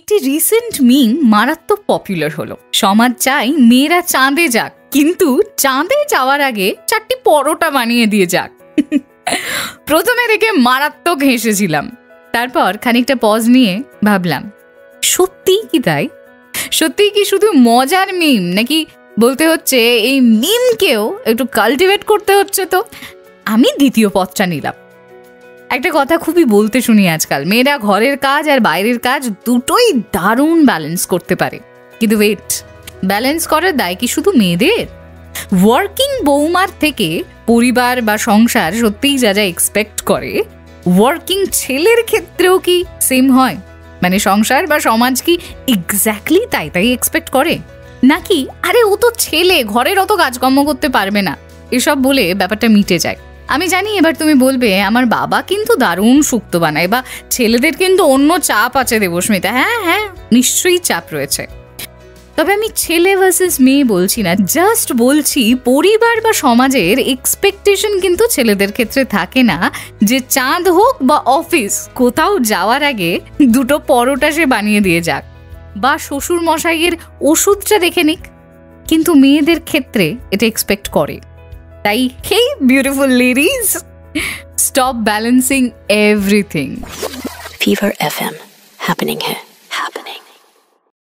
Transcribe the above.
একটি রিসেন্ট মিম মারাত্মক পপুলার হলো। সমাজ চাই মেয়েরা চাঁদে যাক, কিন্তু চাঁদে যাওয়ার আগে 4টি পরোটা বানিয়ে দিয়ে যাক। প্রথমে দেখে মারাত্মক হেসেছিলাম, তারপর খানিকটা পজ নিয়ে ভাবলাম, সত্যিই কি তাই? সত্যিই কি শুধু মজার মিম, নাকি বলতে হচ্ছে এই মিমকেও একটু কাল্টিভেট করতে হচ্ছে? তো আমি দ্বিতীয় পথটা নিলাম। একটা কথা খুবই বলতে শুনি আজকাল, মেয়েরা ঘরের কাজ আর বাইরের কাজ দুটোই দারুণ ব্যালেন্স করতে পারে। কিন্তু ওয়েট, ব্যালেন্স করার দায় কি শুধু মেয়েদের? ওয়ার্কিং বৌমার থেকে পরিবার বা সংসার সত্যিই যা যা এক্সপেক্ট করে, ওয়ার্কিং ছেলের ক্ষেত্রেও কি সেম হয়? মানে সংসার বা সমাজ কি এক্স্যাক্টলি তাই এক্সপেক্ট করে? নাকি আরে ও তো ছেলে, ঘরের অত কাজকর্ম করতে পারবে না, এসব বলে ব্যাপারটা মিটে যায়? আমি জানি এবার তুমি বলবে আমার বাবা কিন্তু দারুণ শুক্তো বানায়, বা ছেলেদের কিন্তু অন্য চাপ আছে দেবস্মিতা। হ্যাঁ, নিশ্চয়ই চাপ রয়েছে। তবে আমি ছেলে ভার্সেস মেয়ে বলছি না, জাস্ট বলছি পরিবার বা সমাজের এক্সপেকটেশন কিন্তু ছেলেদের ক্ষেত্রে থাকে না যে চাঁদ হোক বা অফিস, কোথাও যাওয়ার আগে 2টো পরোটা সে বানিয়ে দিয়ে যাক, বা শ্বশুর মশাইয়ের ওষুধটা দেখে নিক। কিন্তু মেয়েদের ক্ষেত্রে এটা এক্সপেক্ট করে। তাই hey beautiful ladies, stop balancing everything. Fever FM happening here.